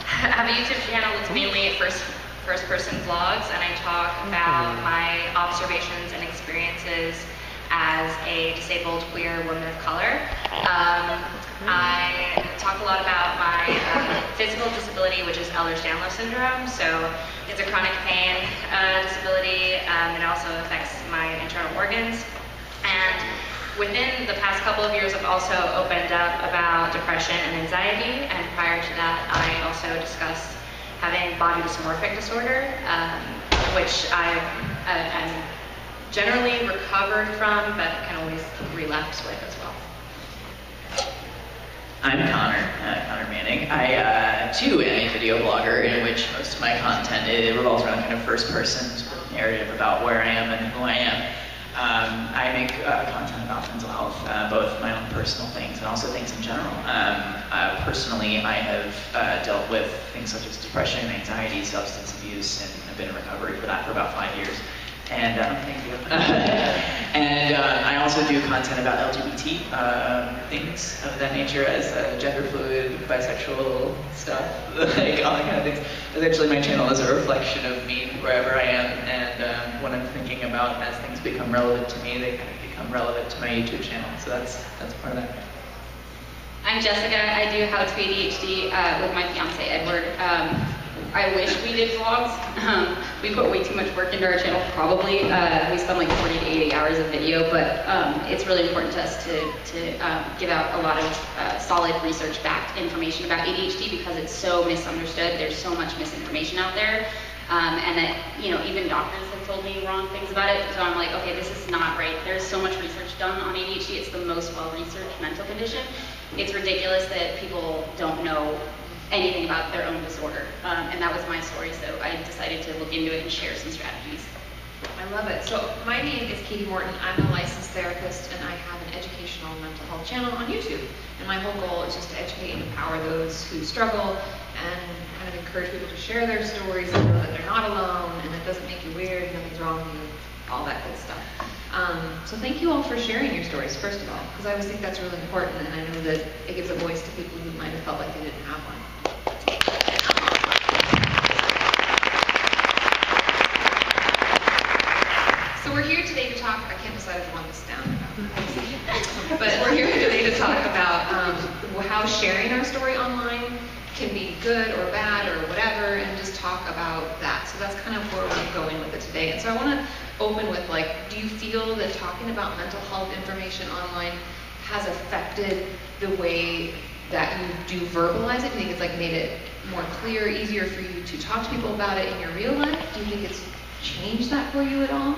have a YouTube channel that's mainly first-person vlogs, and I talk about my observations and experiences as a disabled queer woman of color. I talk a lot about my physical disability, which is Ehlers-Danlos syndrome. So it's a chronic pain disability. It also affects my internal organs. And within the past couple of years, I've also opened up about depression and anxiety. And prior to that, I also discussed having body dysmorphic disorder, which I'm generally recovered from, but can always relapse with as well. I'm Connor Manning. I too am a video blogger in which most of my content revolves around kind of first-person sort of narrative about where I am and who I am. I make content about mental health, both my own personal things and also things in general. Personally, I have dealt with things such as depression, anxiety, substance abuse, and I've been in recovery for that for about 5 years. And thank you. And I also do content about LGBT things of that nature, as gender fluid, bisexual stuff, like all that kind of things. Essentially, my channel is a reflection of me wherever I am, and when I'm thinking about as things become relevant to me, they kind of become relevant to my YouTube channel. So that's part of that. I'm Jessica. I do How to ADHD with my fiance Edward. I wish we did vlogs. We put way too much work into our channel, probably. We spend like 40 to 80 hours of video, but it's really important to us to give out a lot of solid research-backed information about ADHD because it's so misunderstood. There's so much misinformation out there, and that, you know, even doctors have told me wrong things about it. So I'm like, okay, this is not right. There's so much research done on ADHD. It's the most well-researched mental condition. It's ridiculous that people don't know anything about their own disorder, and that was my story, so I decided to look into it and share some strategies. I love it. So my name is Katie Morton. I'm a licensed therapist, and I have an educational mental health channel on YouTube, and my whole goal is just to educate and empower those who struggle and kind of encourage people to share their stories and know that they're not alone, and it doesn't make you weird, nothing's wrong with you, all that good stuff. So thank you all for sharing your stories, first of all, because I always think that's really important, and I know that it gives a voice to people who might have felt like they didn't have one. So we're here today to talk, I can't decide if I want this down or not, but we're here today to talk about how sharing our story online can be good or bad or whatever, and just talk about that. So that's kind of where we're going with it today. And so I want to open with, like, do you feel that talking about mental health information online has affected the way that you do verbalize it? Do you think it's like made it more clear, easier for you to talk to people about it in your real life? Do you think it's changed that for you at all?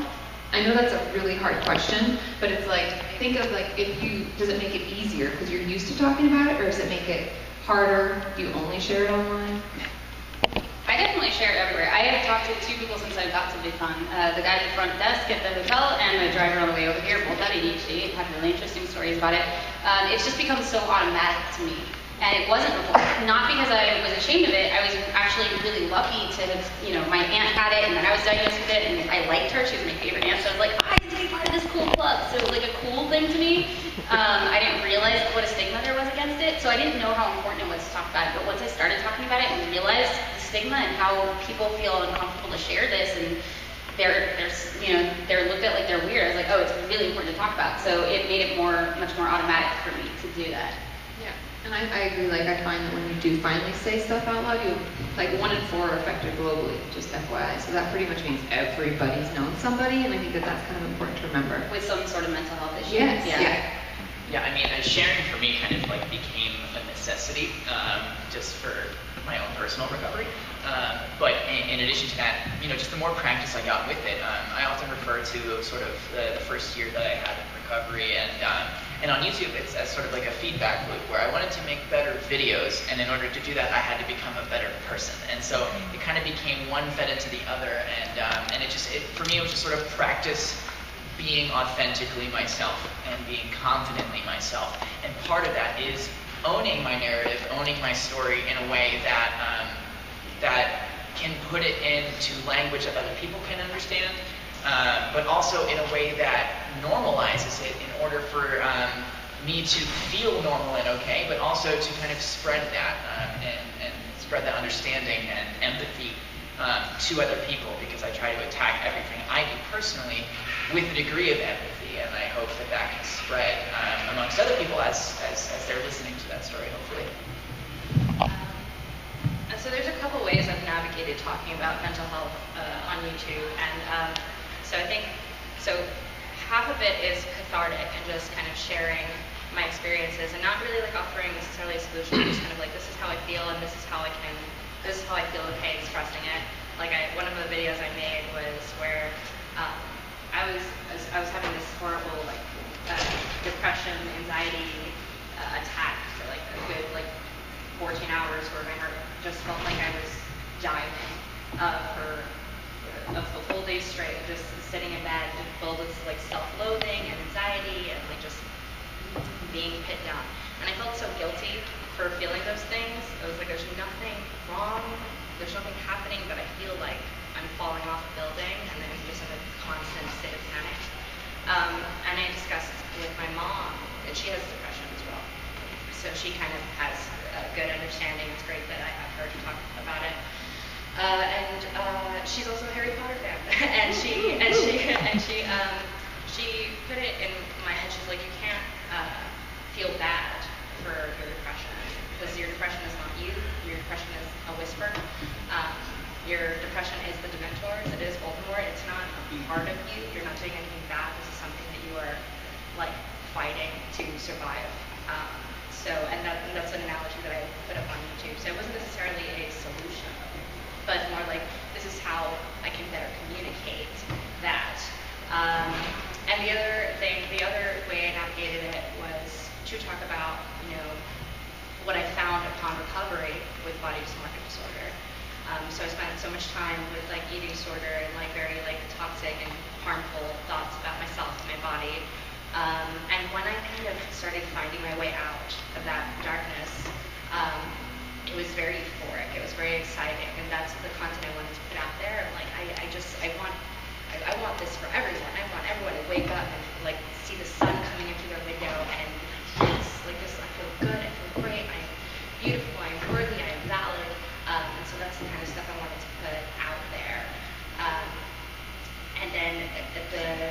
I know that's a really hard question, but it's like, think of like, does it make it easier because you're used to talking about it, or does it make it harder? Do you only share it online? I definitely share it everywhere. I have talked to 2 people since I got to VidCon. The guy at the front desk at the hotel and the driver on the way over here, both have ADHD, have really interesting stories about it. It's just become so automatic to me. And it wasn't before. Not because I was ashamed of it. I was actually really lucky to have, you know, my aunt had it, and then I was diagnosed with it, and I liked her. She was my favorite aunt, so I was like, I get to be part of this cool club. So it was like a cool thing to me. I didn't realize what a stigma there was against it, so I didn't know how important it was to talk about it. But once I started talking about it and realized the stigma and how people feel uncomfortable to share this, and they're looked at like they're weird, I was like, oh, it's really important to talk about. So it made it much more automatic for me to do that. And I agree, like I find that when you do finally say stuff out loud, like 1 in 4 are affected globally, just FYI. So that pretty much means everybody's known somebody, and I think that that's kind of important to remember. With some sort of mental health issue. Yes, Yeah, I mean, sharing for me kind of like became a necessity just for my own personal recovery. But in addition to that, you know, just the more practice I got with it, I often refer to sort of the first year that I had in recovery, and on YouTube it's as sort of like a feedback loop where I wanted to make better videos, and in order to do that I had to become a better person. And so it kind of became one fed into the other, and for me it was just sort of practice being authentically myself and being confidently myself. And part of that is owning my narrative, owning my story in a way that that can put it into language that other people can understand, but also in a way that normalizes it in order for me to feel normal and okay, but also to kind of spread that and spread that understanding and empathy to other people, because I try to attack everything I do personally with a degree of empathy, and I hope that that can spread amongst other people as they're listening to that story, hopefully. So there's a couple ways I've navigated talking about mental health on YouTube, and so I think, so half of it is cathartic and just kind of sharing my experiences and not really like offering necessarily a solution, just kind of like, this is how I feel and this is how I feel okay expressing it. Like one of the videos I made was where I was having this horrible like depression, anxiety attack for like a good like 14 hours where my heart just felt like I was diving for a full day straight, just sitting in bed, filled with like self-loathing and anxiety and like just being pit down. And I felt so guilty for feeling those things. I was like, there's nothing wrong, there's nothing happening, but I feel like I'm falling off a building, and then I'm just in a constant state of panic. And I discussed with my mom that she has depression as well. So she kind of has a good understanding. It's great that I have her to talk about it. And she's also a Harry Potter fan, and she put it in my head. She's like, you can't feel bad for your depression, because your depression is not you. Your depression is a whisper. Your depression is the Dementors. It is Voldemort. It's not a part of you. You're not doing anything bad. This is something that you are like fighting to survive. And that's an analogy that I put up on YouTube. So it wasn't necessarily a solution, but more like, this is how I can better communicate that. And the other way I navigated it was to talk about, what I found upon recovery with body dysmorphic disorder. So I spent so much time with like eating disorder and like very like toxic and harmful thoughts about myself and my body. And when I kind of started finding my way out of that darkness, it was very euphoric. It was very exciting, and that's the content I wanted to put out there. And like, I want this for everyone. I want everyone to wake up and like see the sun coming into their window and yes, like this. I feel good. I feel great. I'm beautiful. I'm worthy. I'm valid. And so that's the kind of stuff I wanted to put out there. And then the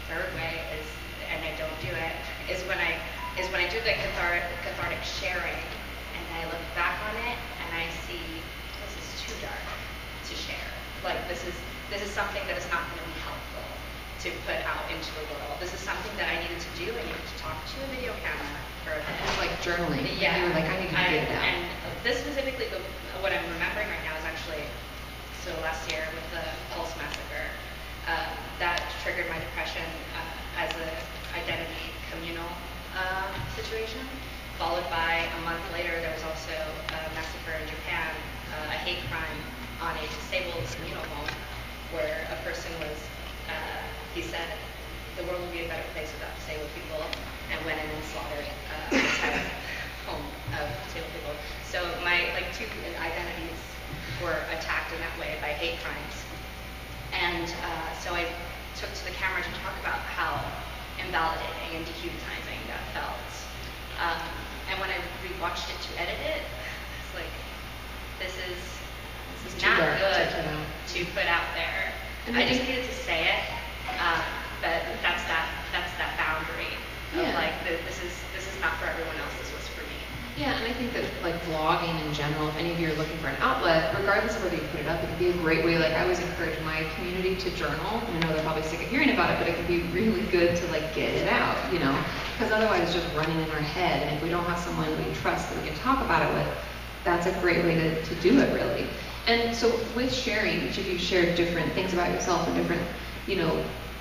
third way is, and I don't do it, is when I do the cathartic sharing, and I look back on it and I see this is too dark to share. Like this is something that is not going to be helpful to put out into the world. This is something that I needed to do. I needed to talk to a video camera for a bit. It's like journaling. Yeah. You were like, I need to get it out. And this specifically, what I'm remembering right now is actually, so last year with the Pulse massacre, that triggered my depression as an identity communal situation. Followed by a month later, there was also a massacre in Japan, a hate crime on a disabled communal home, where a person was, he said, the world would be a better place without disabled people, and went in and slaughtered the entire home of disabled people. So my two identities were attacked in that way by hate crimes. And so I took to the camera to talk about how invalidating and dehumanizing that felt. And when I rewatched it to edit it, it's like, this is not good to put out there. And I just needed to say it, but that's that boundary of like, this is not for everyone else, this was for me. Yeah, and I think that like vlogging in general, if any of you are looking for an outlet, regardless of whether you put it up, it can be a great way. Like I always encourage my community to journal. And I know they're probably sick of hearing about it, but it can be really good to like get it out, because otherwise it's just running in our head. And if we don't have someone we trust that we can talk about it with, that's a great way to do it really. And so with sharing, each of you shared different things about yourself and different,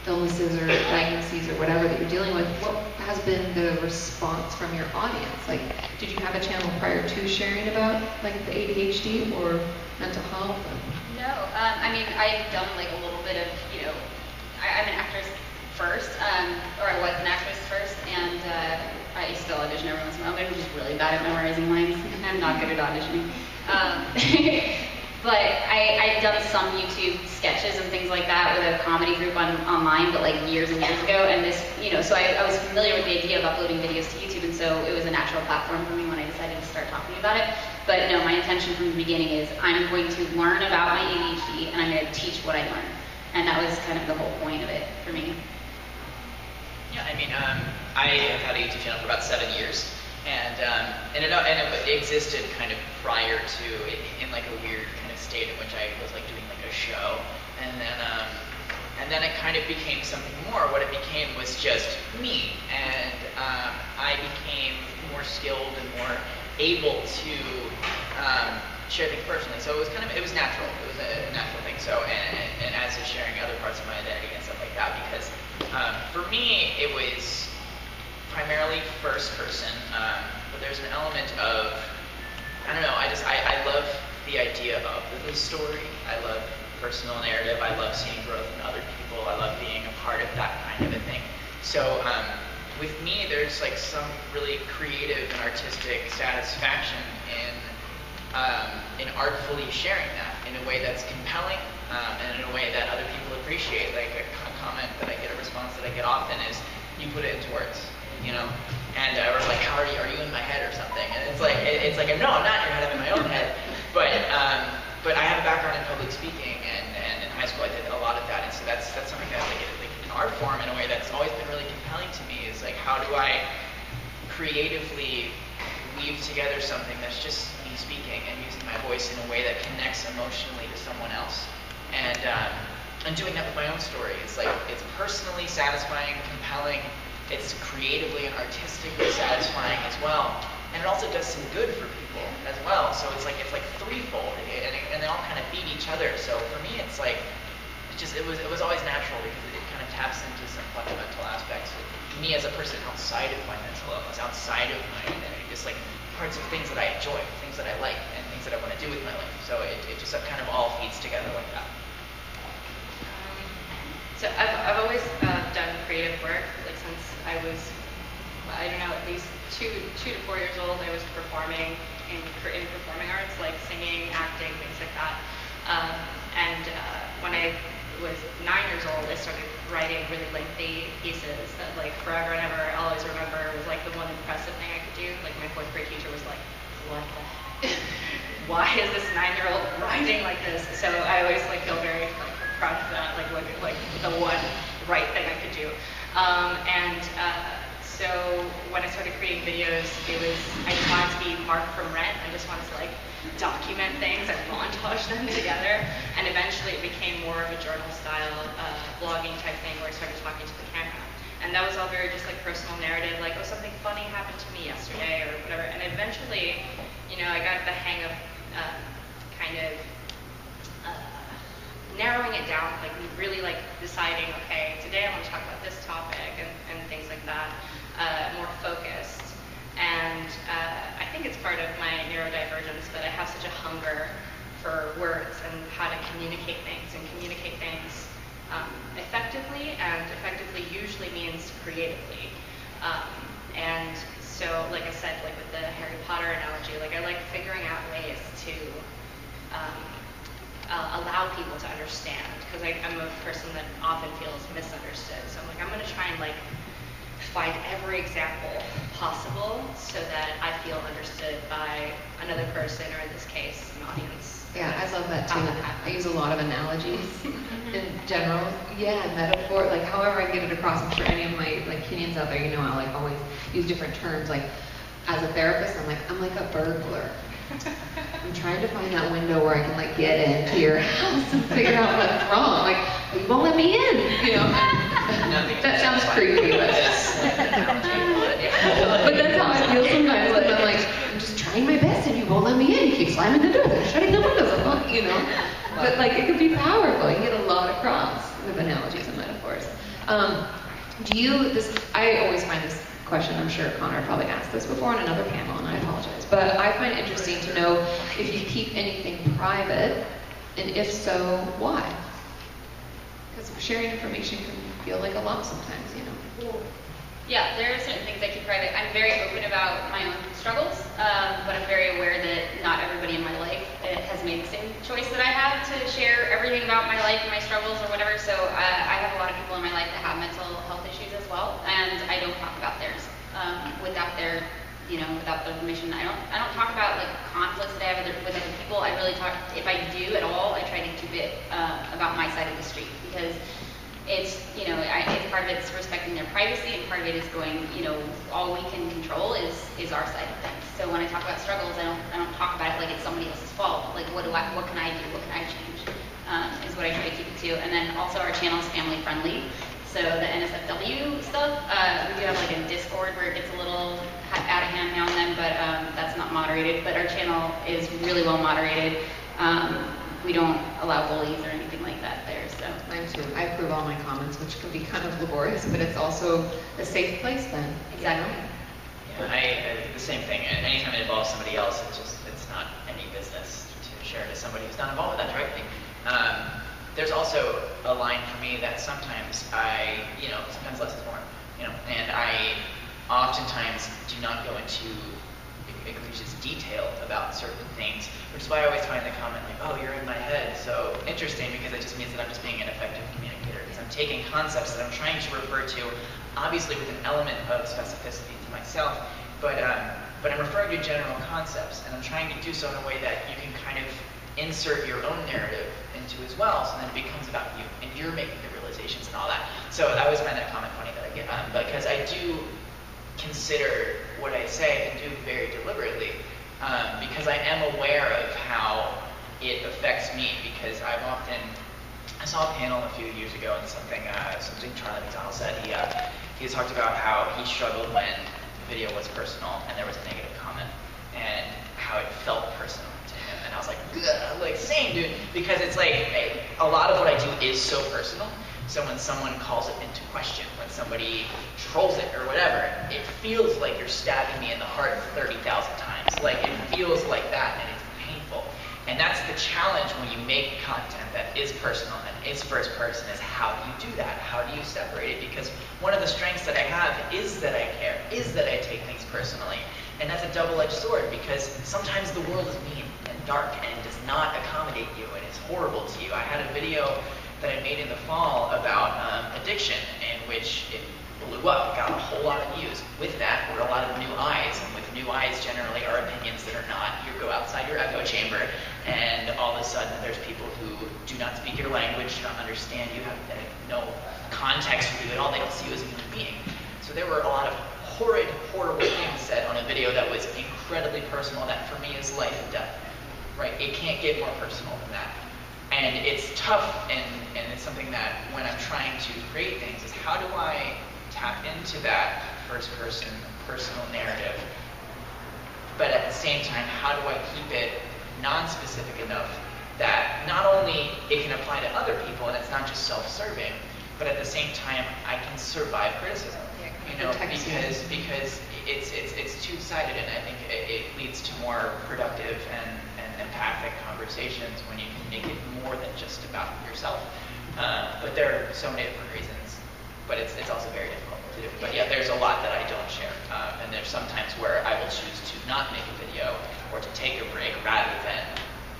illnesses or diagnoses or whatever that you're dealing with. What has been the response from your audience? Like, did you have a channel prior to sharing about like the ADHD or mental health? No, I've done like a little bit of, I'm an actress first, or I was an actress first, and I still audition every once in a while. I'm just really bad at memorizing lines. I'm not good at auditioning. But I've done some YouTube sketches and things like that with a comedy group online, but like years and years ago. And this, so I was familiar with the idea of uploading videos to YouTube, and so it was a natural platform for me when I decided to start talking about it. But no, my intention from the beginning is I'm going to learn about my ADHD and I'm going to teach what I learn. And that was kind of the whole point of it for me. Yeah, I mean, I have had a YouTube channel for about 7 years, and it existed kind of prior to it, in like a weird kind of state in which I was like doing like a show, and then it kind of became something more. What it became was just me, and I became more skilled and more able to share things personally. So it was natural. It was a natural thing. So and as is sharing other parts of my identity and stuff like that, because for me it was primarily first person, but there's an element of, I don't know, I love the idea of the story. I love personal narrative. I love seeing growth in other people. I love being a part of that kind of a thing. So with me, there's like some really creative and artistic satisfaction in artfully sharing that in a way that's compelling, and in a way that other people appreciate. Like a comment that I get, a response that I get often is, you put it into words, you know? And we're like, how are you in my head or something? And it's like, no, I'm not in your head, I'm in my own head. But I have a background in public speaking, and in high school I did a lot of that, and so that's something that like an art form in a way that's always been really compelling to me, is like, how do I creatively weave together something that's just me speaking and using my voice in a way that connects emotionally to someone else, and doing that with my own story. It's like, it's personally satisfying, compelling, it's creatively and artistically satisfying as well, and it also does some good for people as well. So it's like threefold, and they all kind of feed each other. So for me, it's like, it was always natural, because it kind of taps into some fundamental aspects of me as a person outside of my mental illness, outside of my identity, just like parts of things that I enjoy, things that I like, and things that I want to do with my life. So it just kind of all feeds together like that. So I've always done creative work, like since I was, I don't know, at least 2 to 4 years old. I was performing in performing arts, like singing, acting, things like that. When I was 9 years old, I started writing really lengthy pieces that, like, forever and ever, I'll always remember, was like the one impressive thing I could do. Like, my 4th grade teacher was like, what the why is this 9-year-old writing like this? So I always like feel very like proud of that, like the one right thing I could do. So when I started creating videos, I just wanted to be Mark from Rent. I just wanted to like document things and montage them together. And eventually it became more of a journal style blogging type thing where I started talking to the camera. And that was all very just like personal narrative, like, oh, something funny happened to me yesterday or whatever. And eventually, you know, I got the hang of narrowing it down, like really like deciding, okay, today I want to talk about this topic and things like that, more focused. And I think it's part of my neurodivergence that I have such a hunger for words and how to communicate things, and communicate things effectively, and effectively usually means creatively. And so, like I said, like with the Harry Potter analogy, like I like figuring out ways to allow people to understand, because I'm a person that often feels misunderstood. So I'm like, I'm going to try and like find every example possible so that I feel understood by another person, or in this case, an audience. Yeah, I love that too. I use a lot of analogies in general. Yeah, metaphor, like however I get it across. I'm sure any of my like Kenyans out there, you know, I like always use different terms. Like as a therapist, I'm like a burglar. I'm trying to find that window where I can like get into your house and figure out what's wrong. Like, you won't let me in, you know. That sounds creepy, but that's how I feel sometimes. Like, I'm like, I'm just trying my best and you won't let me in. You keep slamming the doors and shutting the windows, you know. But like, it can be powerful. You get a lot across with analogies and metaphors. I always find this question, I'm sure Connor probably asked this before on another panel, and I apologize, but I find it interesting to know if you keep anything private, and if so, why? Because sharing information can feel like a lot sometimes, you know. Yeah, there are certain things I keep private. I'm very open about my own struggles, but I'm very aware that not everybody in my life has made the same choice that I have to share everything about my life and my struggles or whatever. So I have a lot of people in my life that have mental health issues as well, and I don't talk about theirs without their without their permission. I don't talk about like conflicts that I have with other people. I really talk, if I do at all, I try to keep it about my side of the street, because it's, it's part of it's respecting their privacy, and part of it is going, all we can control is our side of things. So when I talk about struggles, I don't talk about it like it's somebody else's fault. Like what can I do? What can I change? Is what I try to keep it to. And then also our channel is family friendly. So the NSFW stuff, we do have like a Discord where it gets a little out of hand now and then, but that's not moderated. But our channel is really well moderated. We don't allow bullies or anything like that there. So Mine too. I approve all my comments, which can be kind of laborious, but it's also a safe place then. exactly. Yeah, the same thing. Anytime it involves somebody else, it's not any business to share to somebody who's not involved with that directly. There's also a line for me that sometimes sometimes less is more, and I oftentimes do not go into egregious detail about certain things, which is why I always find the comment like, oh, you're in my head, so interesting, because it just means that I'm just being an effective communicator, because I'm taking concepts that I'm trying to refer to, obviously with an element of specificity to myself, but I'm referring to general concepts, and I'm trying to do so in a way that you can kind of insert your own narrative into as well, so then it becomes about you, and you're making the realizations and all that. So I always find that comment funny that I get, because I do consider what I say and do very deliberately, because I am aware of how it affects me, because I saw a panel a few years ago and something Charlie McDonald said. He talked about how he struggled when the video was personal and there was a negative comment, and how it felt personal to him. And I was like, same, dude, because it's like a lot of what I do is so personal. So when someone calls it into question, when somebody trolls it or whatever, it feels like you're stabbing me in the heart 30,000 times. Like, it feels like that, and it's painful. And that's the challenge when you make content that is personal and is first person, is how do you do that? How do you separate it? Because one of the strengths that I have is that I care, is that I take things personally. And that's a double-edged sword, because sometimes the world is mean and dark and does not accommodate you, and it's horrible to you. I had a video that I made in the fall about addiction, in which it blew up, got a whole lot of views. With that were a lot of new eyes, and with new eyes generally are opinions that are not. You go outside your echo chamber, and all of a sudden there's people who do not speak your language, do not understand you, have no context for you at all, they don't see you as a human being. So there were a lot of horrid, horrible things said on a video that was incredibly personal, that for me is life and death, right? It can't get more personal than that. And it's tough, and it's something that when I'm trying to create things is, how do I tap into that first person, personal narrative, but at the same time, how do I keep it non-specific enough that not only it can apply to other people and it's not just self-serving, but at the same time I can survive criticism, because it's two-sided, and I think it leads to more productive and empathic conversations when you can make it more than just about yourself. But there are so many different reasons, but it's also very difficult to do. But yeah, there's a lot that I don't share, and there's sometimes where I will choose to not make a video or to take a break rather than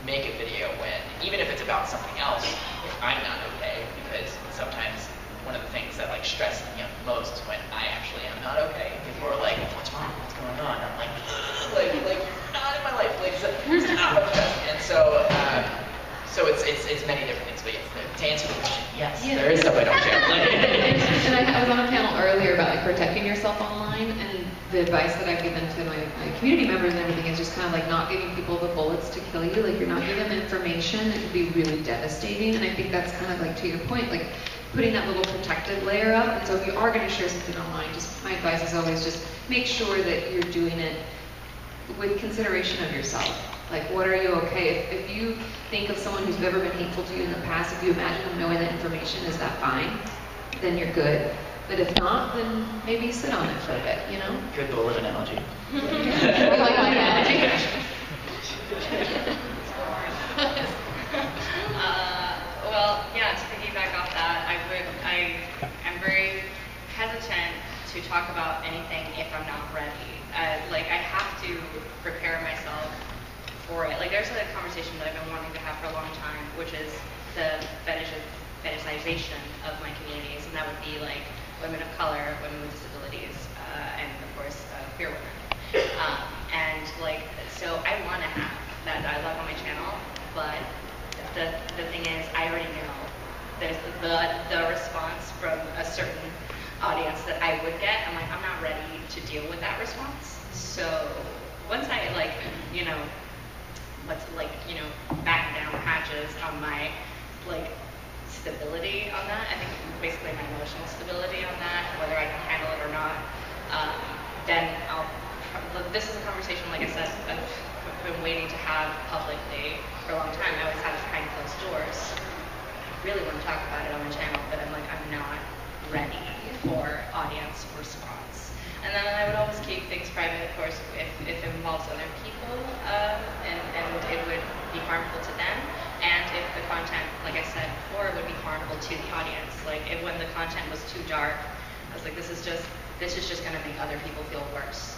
make a video when, even if it's about something else, if I'm not okay, because sometimes one of the things that stresses me out the most is when I actually am not okay. People are like, what's wrong? What's going on? I'm like you're not in my life. It's not what stress. And so it's many different things. But yes, to answer the question, yes, there is stuff I don't share. And I was on a panel earlier about protecting yourself online, and the advice that I've given to my community members and everything is just kind of not giving people the bullets to kill you. You're not giving them information that could be really devastating. And I think that's kind of to your point, putting that little protective layer up. And so if you are going to share something online, just my advice is always just make sure that you're doing it with consideration of yourself. What are you okay? If you think of someone who's ever been hateful to you in the past, if you imagine them knowing that information, is that fine? Then you're good. But if not, then maybe sit on it for a bit, Good bullet analogy. I like my analogy. Well, yeah, to piggyback off that, I'm very hesitant to talk about anything if I'm not ready. I have to prepare myself for it. There's a conversation that I've been wanting to have for a long time, which is the fetishization of my communities, and that would be women of color, women with disabilities, and of course queer women. And like, so I want to have that dialogue on my channel, but the thing is, I already know there's the response from a certain audience that I would get. I'm like, I'm not ready to deal with that response. So once I like, you know, batten down the hatches on my like stability on that, I think basically my emotional stability on that, whether I can handle it or not, then this is a conversation, like I said, I've been waiting to have publicly for a long time. I always have it behind closed doors. I really want to talk about it on my channel, but I'm like, I'm not ready for audience response. And then I would always keep things private, of course, if it involves other people, and it would be harmful to them. And if the content, like I said before, would be harmful to the audience. Like when the content was too dark, I was like, this is just going to make other people feel worse.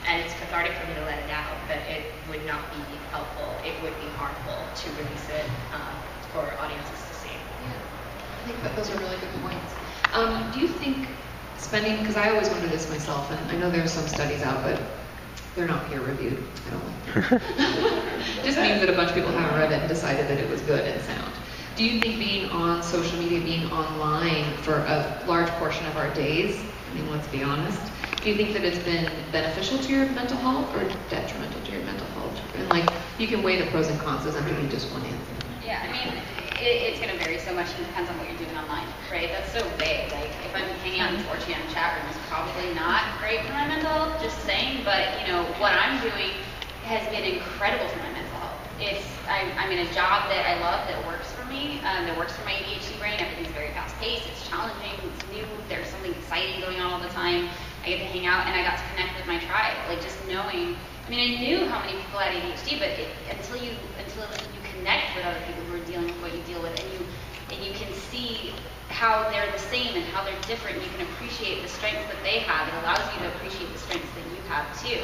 And it's cathartic for me to let it out, but it would not be helpful. It would be harmful to release it for audiences to see. Yeah, I think that those are really good points. Do you think spending, because I always wonder this myself, and I know there are some studies out, but they're not peer reviewed. I don't like them. Just means that a bunch of people haven't read it and decided that it was good and sound. Do you think being on social media, being online for a large portion of our days, I mean, let's be honest, do you think that it's been beneficial to your mental health or detrimental to your mental health? And like, you can weigh the pros and cons as I'm giving just one answer. Yeah, I mean, it's going to vary so much, and it depends on what you're doing online, right? That's so vague. Like, if I'm hanging out in 4chan chat room, it's probably not great for my mental health, just saying, but, you know, what I'm doing has been incredible for my mental health. I'm in a job that I love, that works for me, that works for my ADHD brain. Everything's very fast-paced, it's challenging, it's new, there's something exciting going on all the time. I get to hang out, and I got to connect with my tribe, like just knowing, I mean, I knew how many people had ADHD, but until you connect with other people who are dealing with what you deal with, and you can see how they're the same and how they're different, you can appreciate the strengths that they have. It allows you to appreciate the strengths that you have too.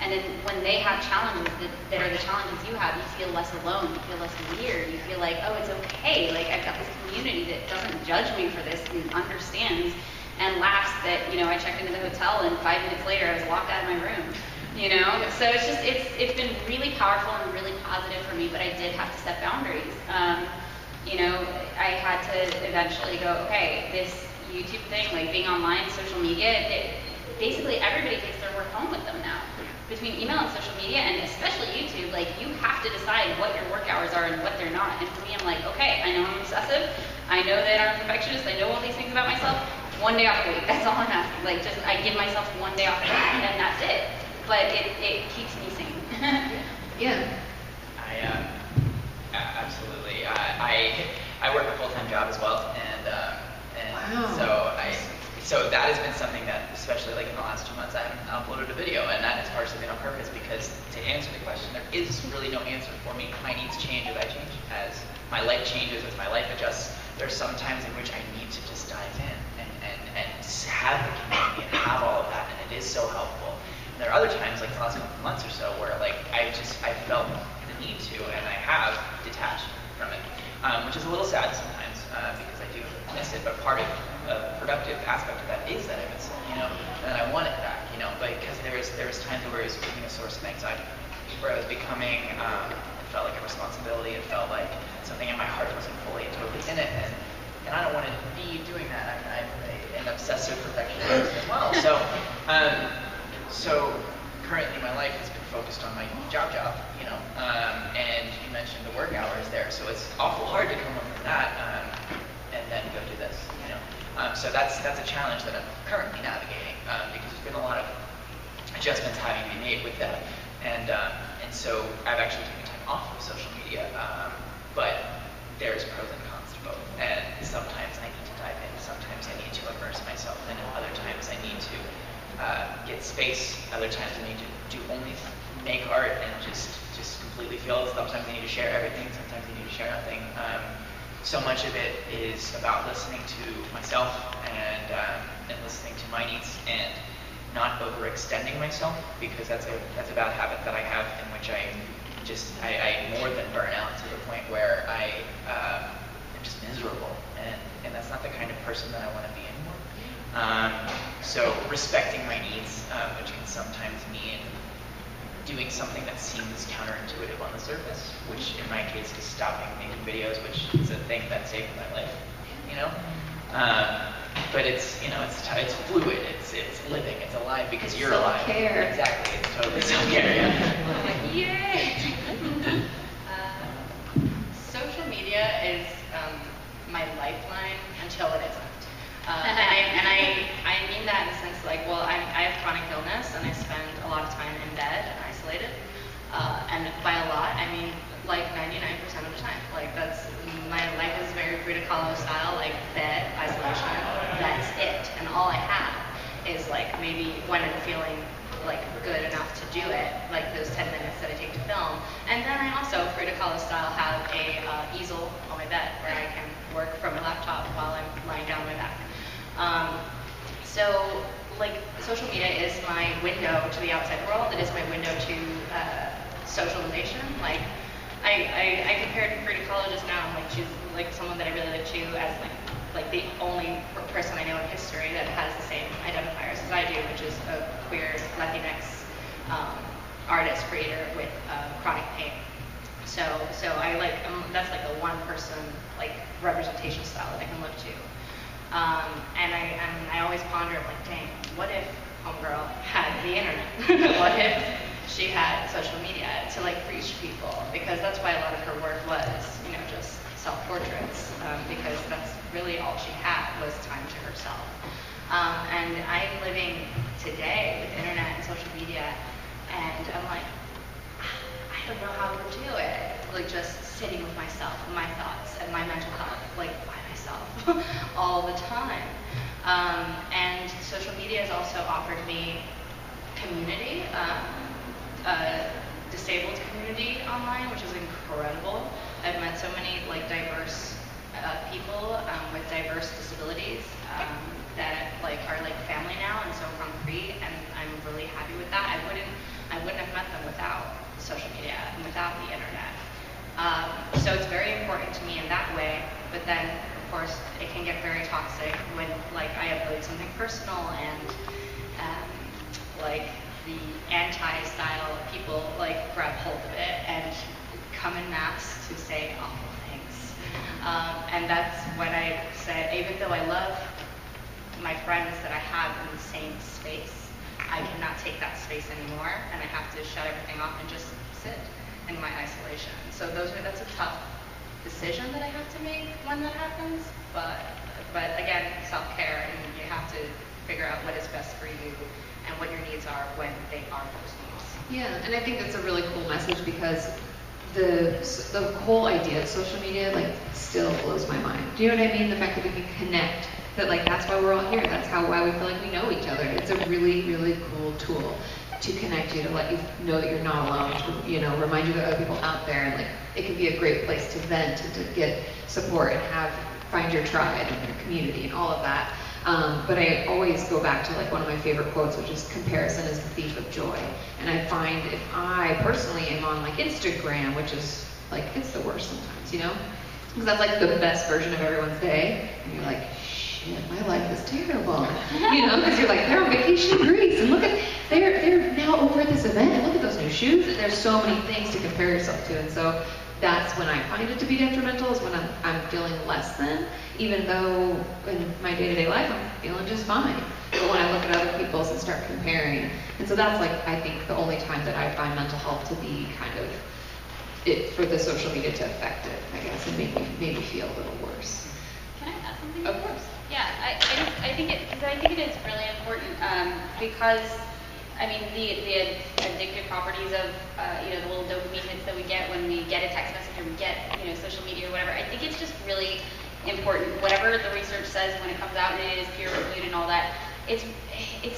And then when they have challenges that are the challenges you have, you feel less alone, you feel less weird, you feel like, oh, it's okay, like I've got this community that doesn't judge me for this and understands and laughs that, you know, I checked into the hotel and 5 minutes later I was locked out of my room. You know, so it's been really powerful and really positive for me, but I did have to set boundaries. You know, I had to eventually go, okay, this YouTube thing, like being online, social media, basically everybody takes their work home with them now. Between email and social media, and especially YouTube, like you have to decide what your work hours are and what they're not. And for me, I'm like, okay, I know I'm obsessive, I know that I'm a perfectionist, I know all these things about myself. 1 day off a week, that's all I'm asking. Like just, I give myself 1 day off a week, and that's it. But it keeps me sane. Yeah. Absolutely. I work a full-time job as well, and wow. so that has been something that, especially like in the last 2 months, I haven't uploaded a video, and that has partially been on purpose because to answer the question, there is really no answer for me. My needs change as I change, as my life changes, as my life adjusts. There's some times in which I need to just dive in and have the community and have all of that, and it is so helpful. There are other times, like the last couple of months or so, where like I felt the need to, and I have detached from it, which is a little sad sometimes because I do miss it. But part of the productive aspect of that is that I miss it, you know, and I want it back, you know. But because there was times where it was becoming a source of anxiety, where I was becoming, it felt like a responsibility. It felt like something in my heart wasn't fully and totally in it, and I don't want to be doing that. I'm an obsessive perfectionist as well. So currently my life has been focused on my job, you know, and you mentioned the work hours there, so it's awful hard to come up with that and then go do this, you know. So that's a challenge that I'm currently navigating because there's been a lot of adjustments having to be made with that, and so I've actually taken time off of social media, but there's pros and cons to both, and sometimes I need to dive in, sometimes I need to immerse myself in it, other times I need to get space, other times I need to only make art and just completely feel it. Sometimes I need to share everything, sometimes I need to share nothing. So much of it is about listening to myself and listening to my needs and not overextending myself, because that's a bad habit that I have, in which I more than burn out to the point where I'm just miserable, and that's not the kind of person that I want to be anymore. So respecting my needs, which can sometimes mean doing something that seems counterintuitive on the surface, which in my case is stopping making videos, which is a thing that saved my life, you know? But it's, you know, it's fluid, it's living, it's alive because you're alive. Self-care. Exactly, it's totally self-care, yeah. Like, yay! Social media is my lifeline until it isn't. And I mean that in the sense like, well, I have chronic illness and I spend a lot of time in bed and isolated. And by a lot, I mean like 99% of the time. Like that's, my life is very Frida Kahlo style, like bed, isolation, that's it. And all I have is like maybe when I'm feeling like good enough to do it, like those 10 minutes that I take to film. And then I also, Frida Kahlo style, have a easel on my bed where I can work from a laptop while I'm lying down on my back. So like social media is my window to the outside world. It is my window to socialization. Like I compared Frida Kahlo just now, like she's like someone that I really look to as like the only person I know in history that has the same identifiers as I do, which is a queer Latinx artist, creator with chronic pain. So I like, that's like the one person like representation style that I can look to. And I always ponder like, dang, what if homegirl had the internet? What if she had social media to like reach people? Because that's why a lot of her work was, you know, just self-portraits, because that's really all she had was time to herself. And I'm living today with internet and social media, and I'm like, I don't know how to do it. Like just sitting with myself, and my thoughts, and my mental health, like by myself all the time. And social media has also offered me community, disabled community online, which is incredible. I've met so many like diverse people with diverse disabilities that like are like family now and so concrete, and I'm really happy with that. I wouldn't have met them without social media and without the internet. So it's very important to me in that way, but then of course it can get very toxic when like I upload something personal and like the anti-style people like grab hold of it and come in mass to say awful things. And that's when I said, even though I love my friends that I have in the same space, I cannot take that space anymore, and I have to shut everything off and just sit in my isolation. So that's a tough decision that I have to make when that happens, but again, self-care, and you have to figure out what is best for you and what your needs are when they are those needs. Yeah, and I think that's a really cool message because the whole idea of social media like still blows my mind. Do you know what I mean? The fact that we can connect, that like that's why we're all here. That's why we feel like we know each other. It's a really, really cool tool to connect you, to let you know that you're not alone, to, you know, remind you that other people out there, and like it can be a great place to vent and to get support and find your tribe and your community and all of that. But I always go back to like one of my favorite quotes, which is comparison is the thief of joy. And I find if I personally am on like Instagram, which is like, it's the worst sometimes, you know? Because that's like the best version of everyone's day. And you're like, shit, my life is terrible. You know, because you're like, they're on vacation in Greece, and look at, they're now over at this event, and look at those new shoes. And there's so many things to compare yourself to. And so that's when I find it to be detrimental, is when I'm feeling less than, even though in my day-to-day life I'm feeling just fine. But when I look at other people's and start comparing, and so that's like, I think the only time that I find mental health to be kind of, it for the social media to affect it, I guess, and make me feel a little worse. Can I add something? Of course. Yeah, I think it is really important because I mean the addictive properties of you know, the little dopamine hits that we get when we get a text message or we get, you know, social media or whatever. I think it's just really important. Whatever the research says when it comes out and it is peer reviewed and all that, it's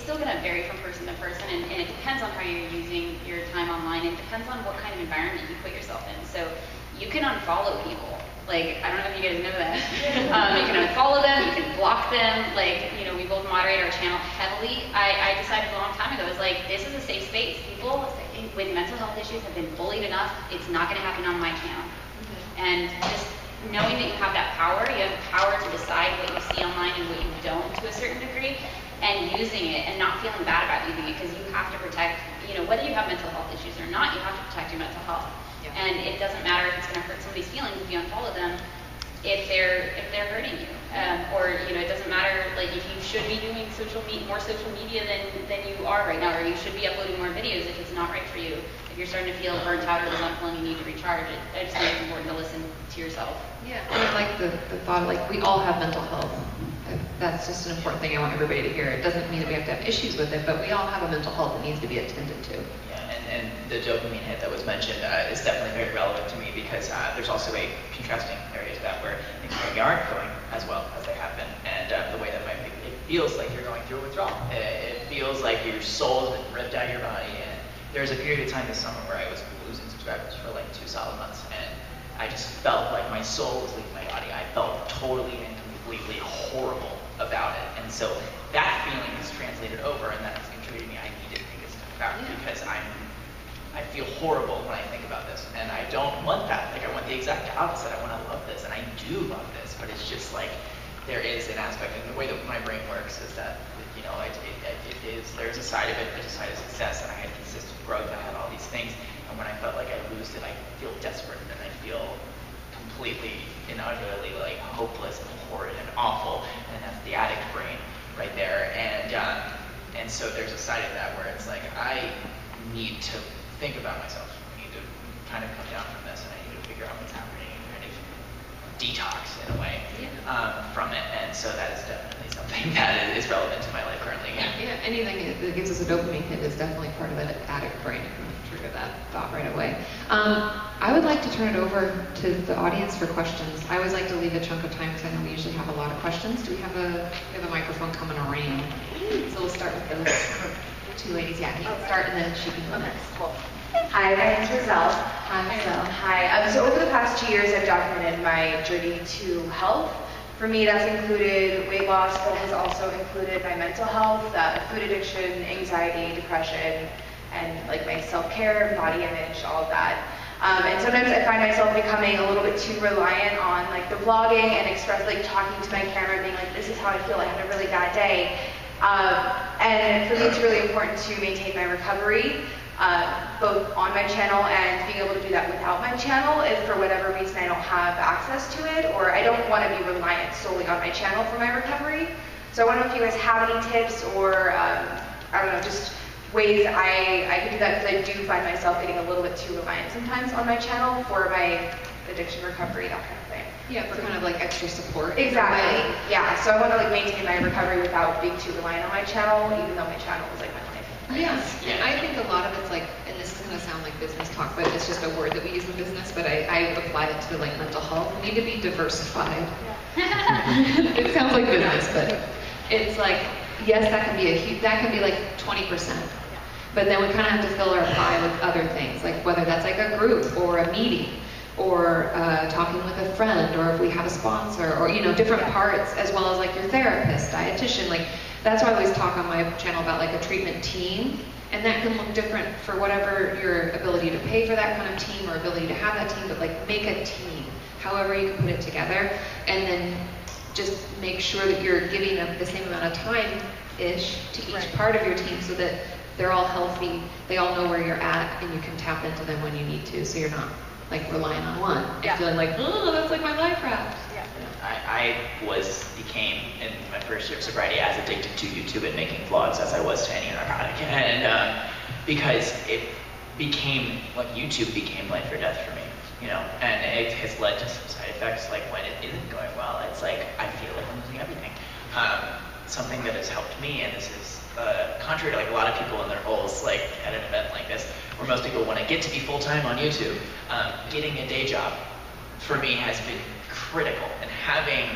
still going to vary from person to person, and it depends on how you're using your time online. It depends on what kind of environment you put yourself in. So you can unfollow people. Like, I don't know if you guys know that. You can unfollow them, you can block them. Like, you know, we both moderate our channel heavily. I decided a long time ago, I was like, this is a safe space. People with mental health issues have been bullied enough. It's not going to happen on my channel. And just knowing that you have that power, you have the power to decide what you see online and what you don't to a certain degree, and using it and not feeling bad about using it, because you have to protect, whether you have mental health issues or not, you have to protect your mental health. Yeah. And it doesn't matter if it's going to hurt somebody's feelings if you unfollow them, if they're hurting you, or it doesn't matter like if you should be doing more social media than you are right now, or you should be uploading more videos if it's not right for you. If you're starting to feel burnt out or there's not feeling you need to recharge, I just think it's important to listen to yourself. Yeah, and I like the thought, like, we all have mental health. That's just an important thing I want everybody to hear. It doesn't mean that we have to have issues with it, but we all have a mental health that needs to be attended to. Yeah, and the dopamine hit that was mentioned is definitely very relevant to me, because there's also a contrasting area to that where things maybe aren't going as well as they have been, and the way that it feels like you're going through a withdrawal. It feels like your soul has been ripped out of your body, and there was a period of time this summer where I was losing subscribers for like 2 solid months, and I just felt like my soul was leaving my body. I felt totally and completely horrible about it, and so that feeling is translated over, and that's contributed me. I need to take this stuff out because I feel horrible when I think about this, and I don't want that. Like, I want the exact opposite. I want to love this, and I do love this, but it's just like there is an aspect, and the way that my brain works is that there's a side of it, there's a side of success, and I had consistent growth, I had all these things, and when I felt like I lost it, I feel desperate, and I feel completely and utterly like hopeless and horrid and awful, and that's the addict brain right there, and so there's a side of that where it's like I need to think about myself, I need to kind of come down from this, and I need to figure out what's happening and kind of detox in a way from it, and so that is definitely something that is relevant to my life currently. Yeah, anything that gives us a dopamine hit is definitely part of that addict brain. Trigger that thought right away. I would like to turn it over to the audience for questions. I always like to leave a chunk of time because I know we usually have a lot of questions. Do we have a microphone coming around? So we'll start with those 2 ladies. Yeah, you can start and then she can go next. Cool. Hi, my name's Rizal. Hi, Rizal. Hi. So over the past 2 years, I've documented my journey to health. For me, that's included weight loss, but has also included my mental health, food addiction, anxiety, depression, and like my self-care, body image, all of that. And sometimes I find myself becoming a little bit too reliant on like the vlogging and talking to my camera, being like, this is how I feel, I had a really bad day. And for me, it's really important to maintain my recovery, both on my channel and being able to do that without my channel if for whatever reason I don't have access to it, or I don't want to be reliant solely on my channel for my recovery. So I want to know if you guys have any tips or, I don't know, just ways I can do that, because I do find myself getting a little bit too reliant sometimes on my channel for my addiction recovery, that kind of thing. Yeah, for kind of like extra support. Exactly. Yeah, so I want to like maintain my recovery without being too reliant on my channel, even though my channel is like my life. Yes, yeah. I think a lot of it's like, and this is going to sound like business talk, but it's just a word that we use in business, but I applied it to like mental health. We need to be diversified. Yeah. It sounds like business, but it's like, yes, that can be like 20%. But then we kind of have to fill our pie with other things, like whether that's like a group or a meeting or talking with a friend, or if we have a sponsor, or different parts, as well as like your therapist, dietitian. Like that's why I always talk on my channel about like a treatment team, and that can look different for whatever your ability to pay for that kind of team or ability to have that team. But like make a team, however you can put it together, and then just make sure that you're giving them the same amount of time-ish to each part of your team, so that they're all healthy, they all know where you're at, and you can tap into them when you need to, so you're not like relying on one and feeling like, oh, that's like my life raft. Yeah. I became in my first year of sobriety as addicted to YouTube and making vlogs as I was to any narcotic, and because it became like YouTube became life or death for me, and it has led to some side effects. Like when it isn't going well, it's like I feel like I'm losing everything. Something that has helped me, and this is contrary to like a lot of people in their roles, like at an event like this, where most people want to get to be full-time on YouTube, getting a day job for me has been critical, and having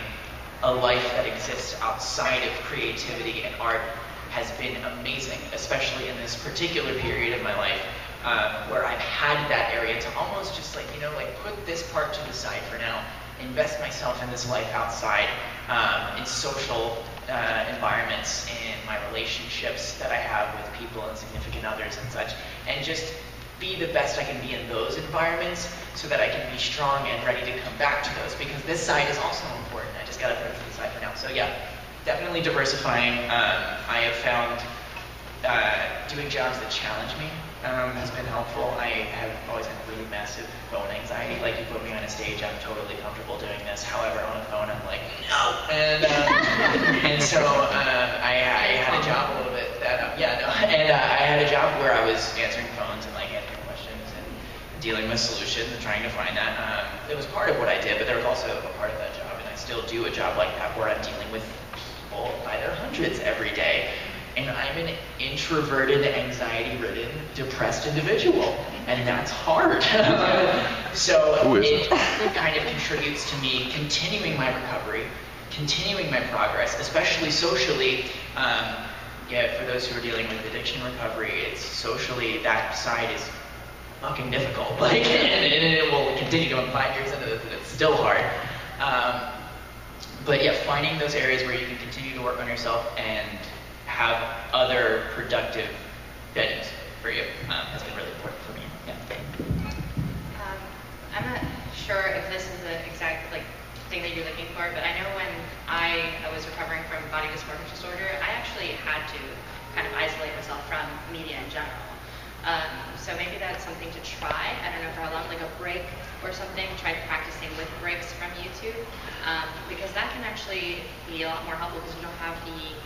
a life that exists outside of creativity and art has been amazing, especially in this particular period of my life, where I've had that area to almost just like, put this part to the side for now, invest myself in this life outside, in social environments, in my relationships that I have with people and significant others and such, and just be the best I can be in those environments so that I can be strong and ready to come back to those, because this side is also important. I just gotta put it to the side for now. So yeah, definitely diversifying. I have found doing jobs that challenge me has been helpful. I have always had really massive phone anxiety. Like, you put me on a stage, I'm totally comfortable doing this. However, on a phone, I'm like, no. And so I had a job a little bit that, and I had a job where I was answering phones and like answering questions and dealing with solutions and trying to find that. It was part of what I did, but there was also a part of that job, and I still do a job like that where I'm dealing with people by their hundreds every day. And I'm an introverted, anxiety-ridden, depressed individual, and that's hard. So it kind of contributes to me continuing my recovery, continuing my progress, especially socially. For those who are dealing with addiction recovery, it's socially, that side is fucking difficult. Like, and it will continue going 5 years into this, and it's still hard. But yeah, finding those areas where you can continue to work on yourself and have other productive venues for you has been really important for me. Yeah. I'm not sure if this is the exact thing that you're looking for, but I know when I was recovering from body dysmorphic disorder, I actually had to kind of isolate myself from media in general. So maybe that's something to try. I don't know for how long, like a break or something. Try practicing with breaks from YouTube, because that can actually be a lot more helpful because you don't have the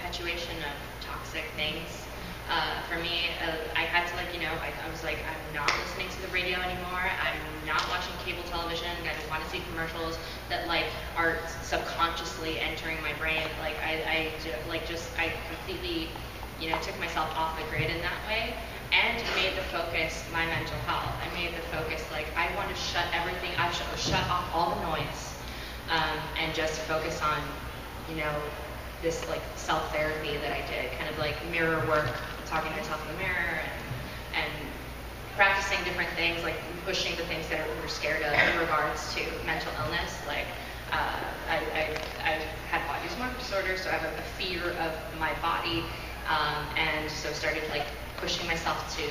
perpetuation of toxic things. For me, I had to I was like, I'm not listening to the radio anymore. I'm not watching cable television. I don't want to see commercials that are subconsciously entering my brain. I completely, took myself off the grid in that way, and made the focus my mental health. I made the focus I want to shut everything. I should shut off all the noise, and just focus on, this self-therapy that I did, kind of mirror work, talking to myself in the mirror, and practicing different things, pushing the things that we're scared of in regards to mental illness. I've had body dysmorphic disorder, so I have a fear of my body, and so started pushing myself to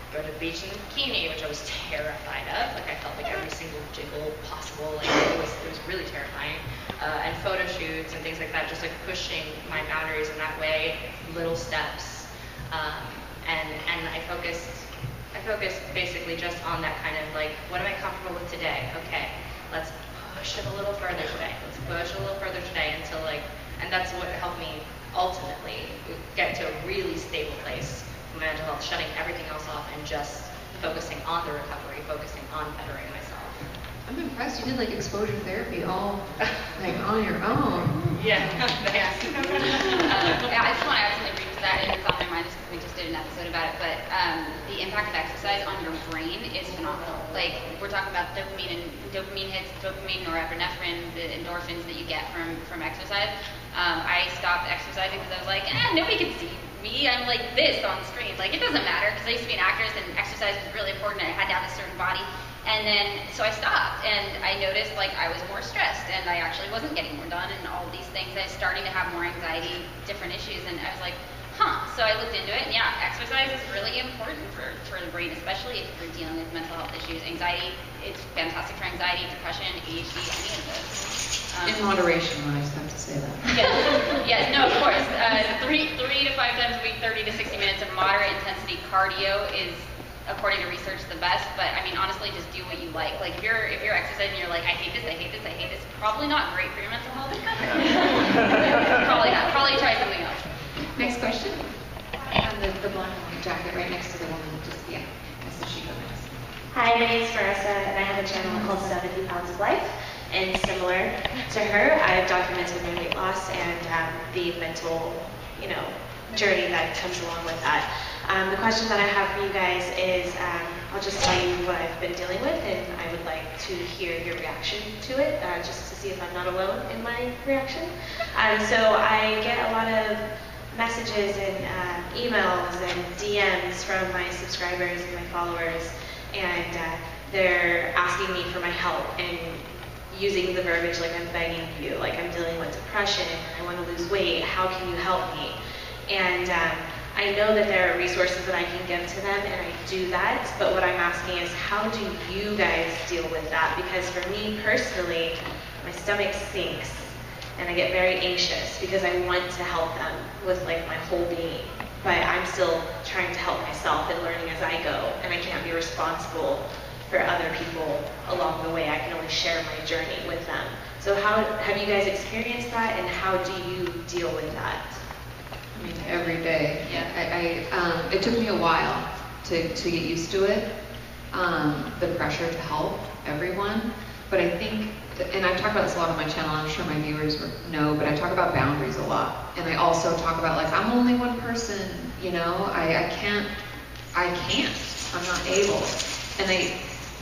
go to the beach in a bikini, which I was terrified of. I felt every single jiggle possible. It was really terrifying. And photo shoots and things like that, just pushing my boundaries in that way, little steps. And I focused basically just on that kind of what am I comfortable with today? Okay, let's push it a little further today. Let's push a little further today until and that's what helped me ultimately get to a really stable place for mental health, shutting everything else off and just focusing on the recovery, focusing on bettering myself. I'm impressed. You did exposure therapy all on your own. Yeah. Yeah. I just want to add something brief to that, and it's on my mind just because we just did an episode about it. But the impact of exercise on your brain is phenomenal. We're talking about dopamine hits, norepinephrine, the endorphins that you get from exercise. I stopped exercising because I was nobody can see me. I'm like this on screen. It doesn't matter, because I used to be an actress and exercise was really important. I had to have a certain body. And then, so I stopped, and I noticed I was more stressed, and I actually wasn't getting more done, and all these things. I was starting to have more anxiety, different issues, and I was like, So I looked into it, and yeah, exercise is really important for the brain, especially if you're dealing with mental health issues. Anxiety, it's fantastic for anxiety, depression, ADHD, any of those. In moderation, I just have to say that. Yes, no, of course. 3 to 5 times a week, 30 to 60 minutes of moderate intensity cardio is, according to research, the best. But I mean, honestly, just do what you like. If you're exercising and you're I hate this, probably not great for your mental health. Probably not. Probably try something else. Next question. And the blonde jacket right next to the woman. So she goes next. Hi, my name is Marissa, and I have a channel called 70 Pounds of Life. And similar to her, I've documented my weight loss and the mental, journey that comes along with that. The question that I have for you guys is, I'll just tell you what I've been dealing with, and I would like to hear your reaction to it, just to see if I'm not alone in my reaction. So I get a lot of messages and emails and DMs from my subscribers and my followers, and they're asking me for my help and using the verbiage I'm begging you, I'm dealing with depression, I want to lose weight, how can you help me? And I know that there are resources that I can give to them, and I do that, but what I'm asking is, how do you guys deal with that? Because for me personally, my stomach sinks, and I get very anxious because I want to help them with like my whole being, but I'm still trying to help myself and learning as I go, and I can't be responsible for other people along the way. I can only share my journey with them. So how have you guys experienced that, and how do you deal with that? I mean, every day. Yeah. It took me a while to get used to it, the pressure to help everyone. But I think, and I've talked about this a lot on my channel, I'm sure my viewers know, but I talk about boundaries a lot. And I also talk about, like, I'm only one person, you know, I can't, I'm not able. And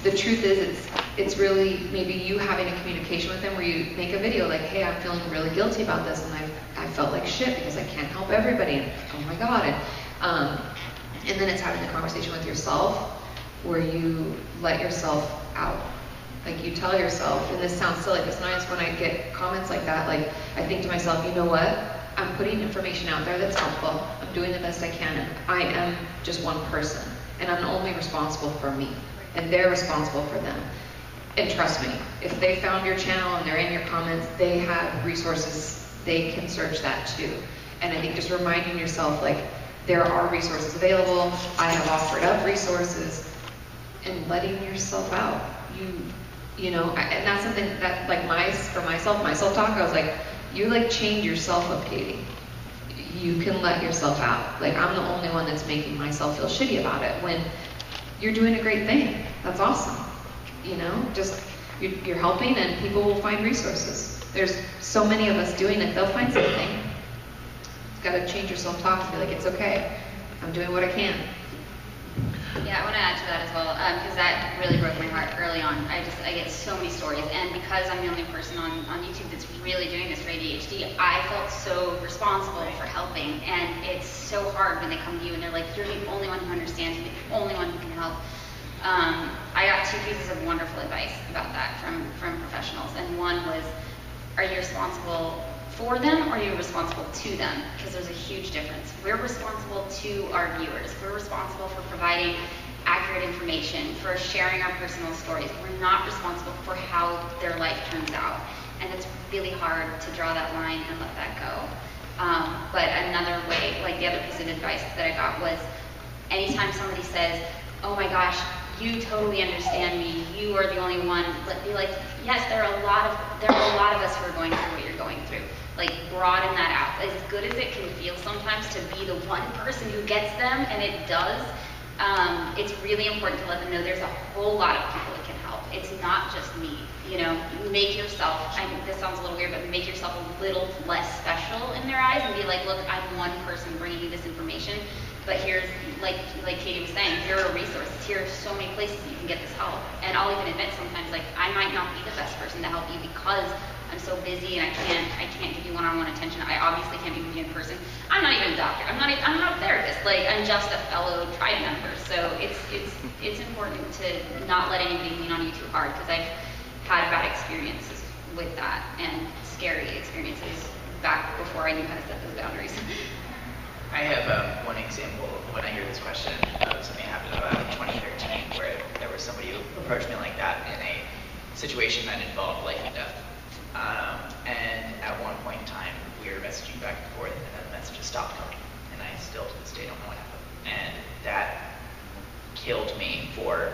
the truth is, it's really maybe you having a communication with them where you make a video like, hey, I'm feeling really guilty about this, and I felt like shit because I can't help everybody, and oh my God. And then it's having the conversation with yourself where you let yourself out. Like, you tell yourself, and this sounds silly, but sometimes when I get comments like that, like, I think to myself, you know what? I'm putting information out there that's helpful. I'm doing the best I can, and I am just one person, and I'm only responsible for me, and they're responsible for them. And trust me, if they found your channel and they're in your comments, they have resources, they can search that too. And I think just reminding yourself, like, there are resources available, I have offered up resources, and letting yourself out. You know, and that's something that, like, for myself, my self-talk, I was like, you, like, chained yourself up, Katie. You can let yourself out. Like, I'm the only one that's making myself feel shitty about it, when you're doing a great thing. That's awesome. You know, just, you're helping, and people will find resources. There's so many of us doing it, they'll find something. You've got to change your self-talk and be like, it's okay. I'm doing what I can. Yeah, I want to add to that as well, because that really broke my heart early on. I get so many stories, and because I'm the only person on YouTube that's really doing this for ADHD, I felt so responsible for helping, and it's so hard when they come to you and they're like, you're the only one who understands, you're the only one who can help. I got 2 pieces of wonderful advice about that from professionals, and one was, are you responsible for them, or are you responsible to them? Because there's a huge difference. We're responsible to our viewers. We're responsible for providing accurate information, for sharing our personal stories. We're not responsible for how their life turns out. And it's really hard to draw that line and let that go. But another way, like the other piece of advice that I got was, anytime somebody says, oh my gosh, you totally understand me, you are the only one, be like, yes, there are a lot of us who are going through what you're going through. Like, broaden that out. As good as it can feel sometimes to be the one person who gets them, and it does, it's really important to let them know there's a whole lot of people that can help. It's not just me. You know, make yourself, this sounds a little weird, but make yourself a little less special in their eyes, and be like, look, I'm one person bringing you this information, but here's, like Katie was saying, here are resources, here are so many places you can get this help. And I'll even admit sometimes, like, I might not be the best person to help you because I'm so busy and I can't give you one-on-one attention. I obviously can't be with you in person. I'm not even a doctor. I'm not a therapist. Like, I'm just a fellow tribe member. So it's important to not let anybody lean on you too hard, because I've had bad experiences with that, and scary experiences back before I knew how to set those boundaries. I have one example when I hear this question of something that happened about in 2013, where there was somebody who approached me like that in a situation that involved life and death. And at one point in time, we were messaging back and forth, and then the messages stopped coming. And I still, to this day, don't know what happened. And that killed me for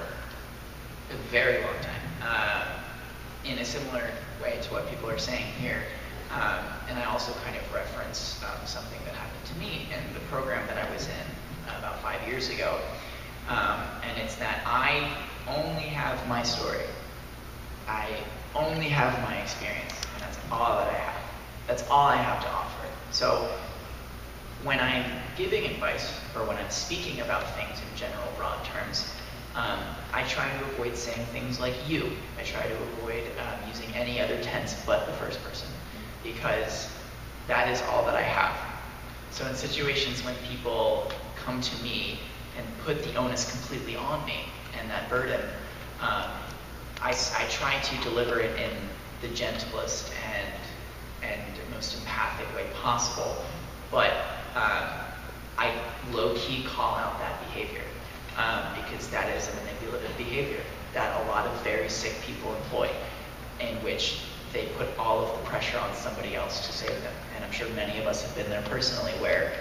a very long time. In a similar way to what people are saying here. And I also kind of reference something that happened to me in the program that I was in about 5 years ago. And it's that I only have my story. I only have my experience, and that's all that I have. That's all I have to offer. So when I'm giving advice, or when I'm speaking about things in general, broad terms, I try to avoid saying things like you. I try to avoid using any other tense but the first person, because that is all that I have. So in situations when people come to me and put the onus completely on me and that burden, I try to deliver it in the gentlest and most empathic way possible, but I low-key call out that behavior, because that is a manipulative behavior that a lot of very sick people employ, in which they put all of the pressure on somebody else to save them. And I'm sure many of us have been there personally, where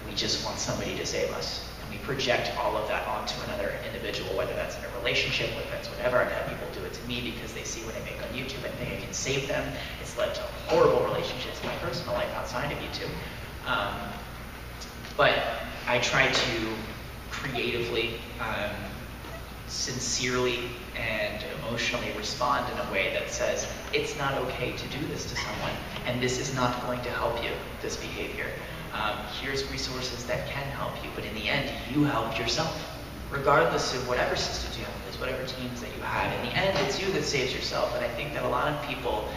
we just want somebody to save us. And we project all of that onto another individual, whether that's in a relationship, whether that's whatever. I've had people do it to me because they see what I make on YouTube and think I can save them. It's led to horrible relationships in my personal life outside of YouTube. But I try to creatively, sincerely, and emotionally respond in a way that says, it's not okay to do this to someone, and this is not going to help you, this behavior. Here's resources that can help you, but in the end, you help yourself. Regardless of whatever systems you have in place, whatever teams that you have, in the end, it's you that saves yourself. And I think that a lot of people,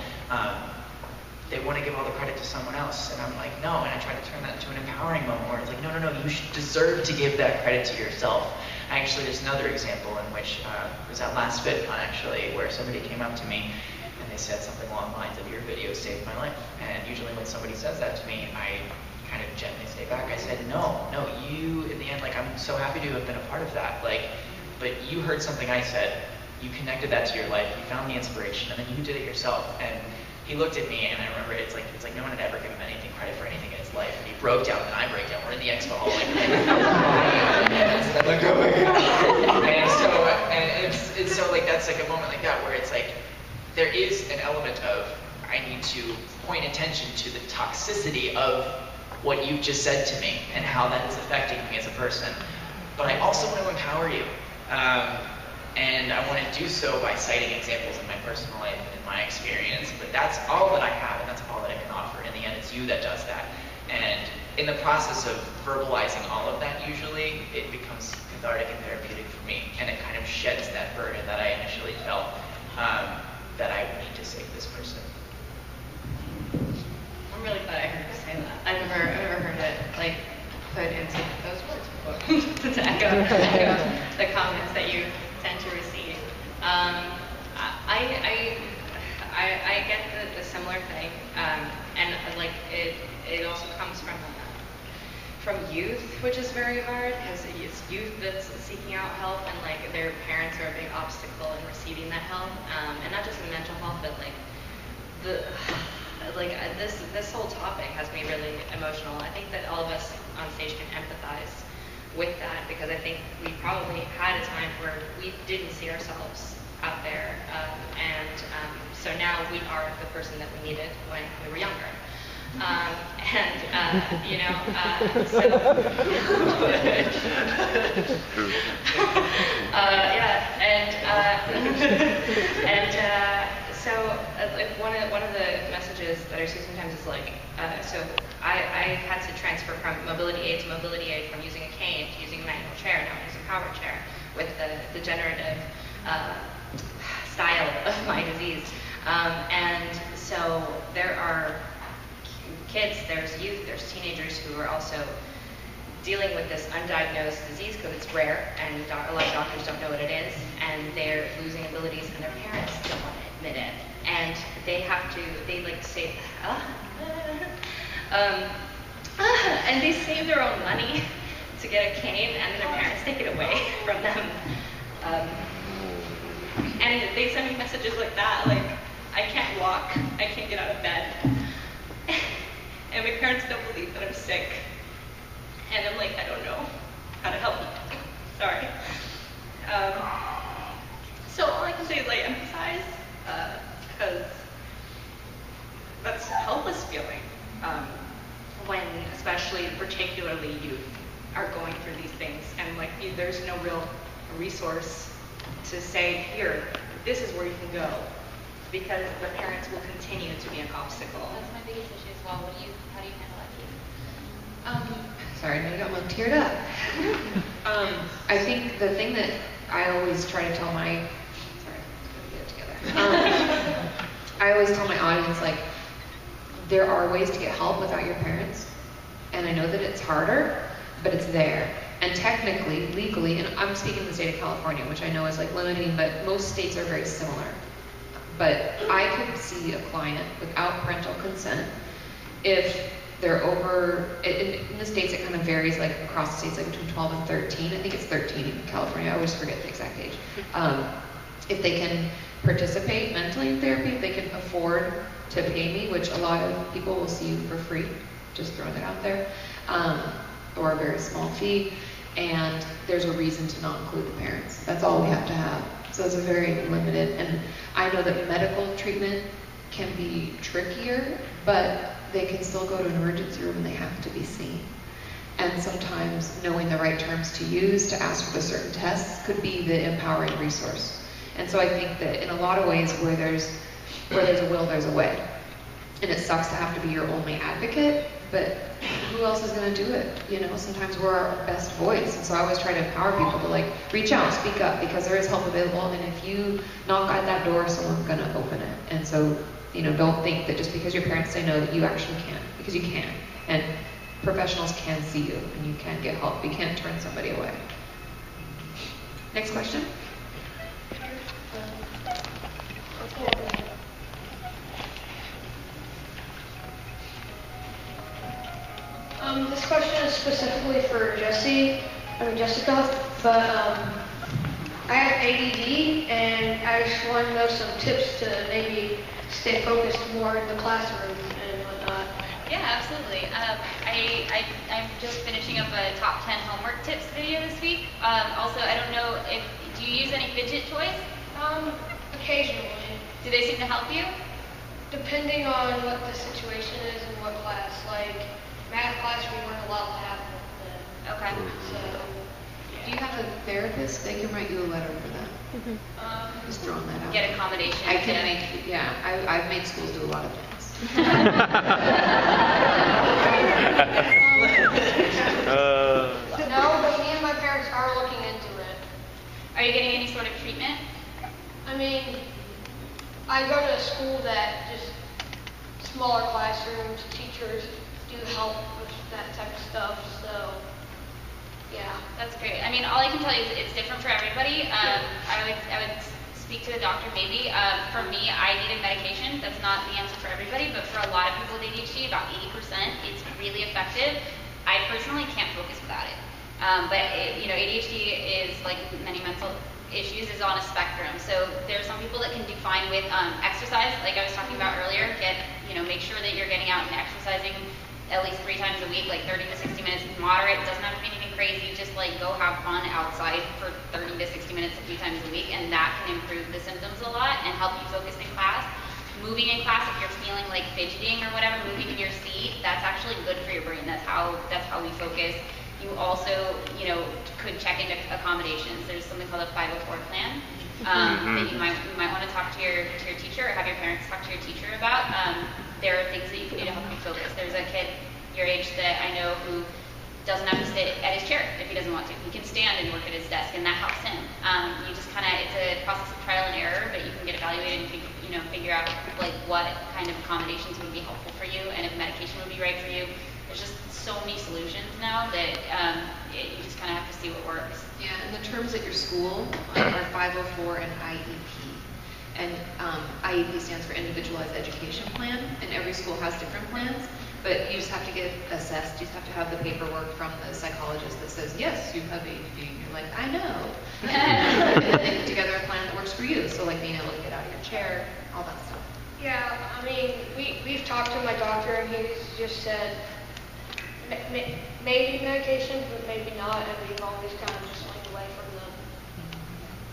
they want to give all the credit to someone else, and I'm like, no, and I try to turn that into an empowering moment where it's like, no, you should deserve to give that credit to yourself. Actually, there's another example in which, it was at last VidCon actually, where somebody came up to me and they said something along the lines of, your video saved my life. And usually when somebody says that to me, I kind of gently stay back. I said, no, you, in the end, like, I'm so happy to have been a part of that. Like, but you heard something I said, you connected that to your life, you found the inspiration, and then you did it yourself. And he looked at me, and I remember it's like no one had ever given him anything credit for anything in his life. And he broke down, and I break down. We're in the expo hall, like, and so like that's like a moment like that where it's like there is an element of I need to point attention to the toxicity of what you've just said to me and how that is affecting me as a person. But I also want to empower you. And I want to do so by citing examples in my personal life and in my experience. But that's all that I have, and that's all that I can offer. In the end, it's you that does that. And in the process of verbalizing all of that, usually, it becomes cathartic and therapeutic for me. And it kind of sheds that burden that I initially felt that I need to save this person. I'm really glad I heard you say that. I've never heard it like put into those words before. To echo the comments that you tend to receive. I get the similar thing, and like it also comes from youth, which is very hard because it's youth that's seeking out help, and like their parents are a big obstacle in receiving that help, and not just in mental health, but like this whole topic has me really emotional. I think that all of us on stage can empathize with that, because I think we probably had a time where we didn't see ourselves out there, and so now we are the person that we needed when we were younger. One of the messages that I see sometimes is like, so I had to transfer from mobility aid to mobility aid, from using a cane to using a manual chair, now I'm using a power chair with the degenerative style of my disease. And so there are kids, there's youth, there's teenagers who are also dealing with this undiagnosed disease because it's rare and a lot of doctors don't know what it is, and they're losing abilities and their parents don't want to admit it. And they save, and they save their own money to get a cane, and then their parents take it away from them. And they send me messages like that, like, I can't walk, I can't get out of bed, and my parents don't believe that I'm sick, and I'm like, I don't know how to help you. Sorry. So all I can say is like empathize, because that's a helpless feeling when, especially, particularly youth, are going through these things, and like there's no real resource to say, here, this is where you can go, because the parents will continue to be an obstacle. That's my biggest issue as well. How do you handle that? Sorry, I got one teared up. I think the thing that I always try to tell my, let's get it together. I always tell my audience, like, there are ways to get help without your parents, and I know that it's harder, but it's there. And technically, legally, and I'm speaking of the state of California, which I know is like limiting, but most states are very similar. But I could see a client without parental consent if they're over, in the states it kind of varies, like across the states, like between 12 and 13. I think it's 13 in California, I always forget the exact age. If they can participate mentally in therapy, if they can afford to pay me, which a lot of people will see you for free, just throwing it out there, or a very small fee, and there's a reason to not include the parents. That's all we have to have. So it's a very limited, and I know that medical treatment can be trickier, but they can still go to an emergency room and they have to be seen. And sometimes knowing the right terms to use to ask for the certain tests could be the empowering resource. And so I think that in a lot of ways where there's a will, there's a way. And it sucks to have to be your only advocate, but who else is going to do it? You know, sometimes we're our best voice. And so I always try to empower people to like reach out, speak up, because there is help available. And if you knock at that door, someone's going to open it. And so, you know, don't think that just because your parents say no that you actually can, because you can. And professionals can see you and you can get help. You can't turn somebody away. Next question. This question is specifically for Jessica, but I have ADD and I just want to know some tips to maybe stay focused more in the classroom and whatnot. Yeah, absolutely. I'm just finishing up a top 10 homework tips video this week. Also, I don't know do you use any fidget toys? Occasionally. Do they seem to help you? Depending on what the situation is and what class. Like math class, we weren't allowed to have one then. Okay. So, Do you have a therapist? They can write you a letter for that. Just throwing that out. Get accommodation. I can make, yeah, I've made schools do a lot of things. No, but me and my parents are looking into it. Are you getting any sort of treatment? I mean, I go to a school that just smaller classrooms, teachers do help with that type of stuff, so yeah. That's great. I mean, all I can tell you is it's different for everybody. I would speak to a doctor maybe. For me, I needed medication. That's not the answer for everybody, but for a lot of people with ADHD, about 80%, it's really effective. I personally can't focus without it. You know, ADHD is like many mental issues is on a spectrum. So there are some people that can do fine with exercise, like I was talking about earlier. Make sure that you're getting out and exercising at least 3 times a week, like 30 to 60 minutes, moderate. It doesn't have to be anything crazy. Just like go have fun outside for 30 to 60 minutes a few times a week, and that can improve the symptoms a lot and help you focus in class. Moving in class, if you're feeling like fidgeting or whatever, moving in your seat, that's actually good for your brain. That's how we focus. You also, could check into accommodations. There's something called a 504 plan that you might want to talk to your teacher or have your parents talk to your teacher about. There are things that you can do to help you focus. There's a kid your age that I know who doesn't have to sit at his chair if he doesn't want to. He can stand and work at his desk, and that helps him. You just it's a process of trial and error, but you can get evaluated and figure out like what kind of accommodations would be helpful for you and if medication would be right for you. There's just so many solutions now that you just kind of have to see what works. Yeah, and the terms at your school are 504 and IEP. And IEP stands for Individualized Education Plan, and every school has different plans, but you just have to get assessed. You just have to have the paperwork from the psychologist that says, yes, you have ADD. And you're like, I know. And then they put together a plan that works for you. So like being able to get out of your chair, all that stuff. Yeah, I mean, we've talked to my doctor, and he's just said, maybe medications, but maybe not, and we've always kind of just went away from them.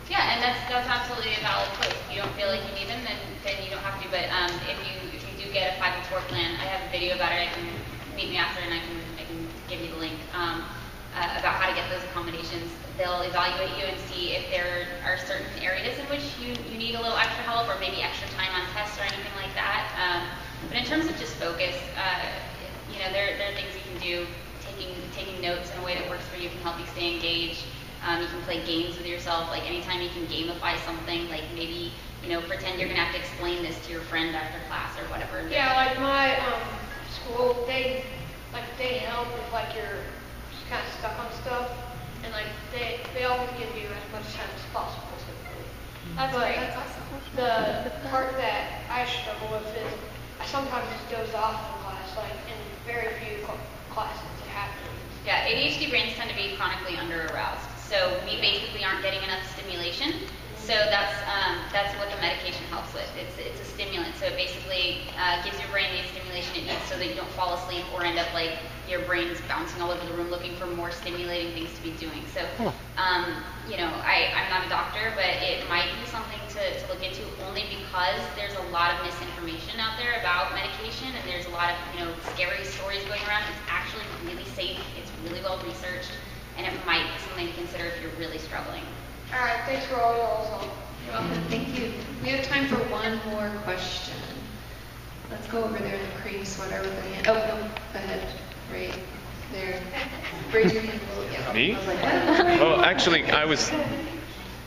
Yeah, and that's absolutely a valid point. If you don't feel like you need them, then you don't have to. But if you do get a 504 plan, I have a video about it. I can meet me after, and I can give you the link about how to get those accommodations. They'll evaluate you and see if there are certain areas in which you need a little extra help, or maybe extra time on tests or anything like that. But in terms of just focus, there are things you can do. Taking notes in a way that works for you can help you stay engaged. You can play games with yourself. Like anytime you can gamify something, like maybe pretend you're gonna have to explain this to your friend after class or whatever. Yeah, like my school, they help if like you're just kind of stuck on stuff, and like they always give you as much time as possible. Typically. That's awesome. The part that I struggle with is I sometimes just doze off in class, like in very few classes it happens. Yeah, ADHD brains tend to be chronically under-aroused. So we basically aren't getting enough stimulation. So that's what the medication helps with. It's a stimulant. So it basically gives your brain the stimulation it needs so that you don't fall asleep or end up like your brain's bouncing all over the room looking for more stimulating things to be doing. So, you know, I'm not a doctor, but it might be something to look into only because there's a lot of misinformation out there about medication, and there's a lot of, you know, scary stories going around. It's actually really safe. It's really well researched, and it might be something to consider if you're really struggling. All right, thanks for all y'all's help. You're welcome. Thank you. We have time for one more question. Let's go over there in the cream sweater with the hand. Oh, no, go ahead. Right there. Raise your hand. Yeah. Me? I was like, what? Oh, actually, I was.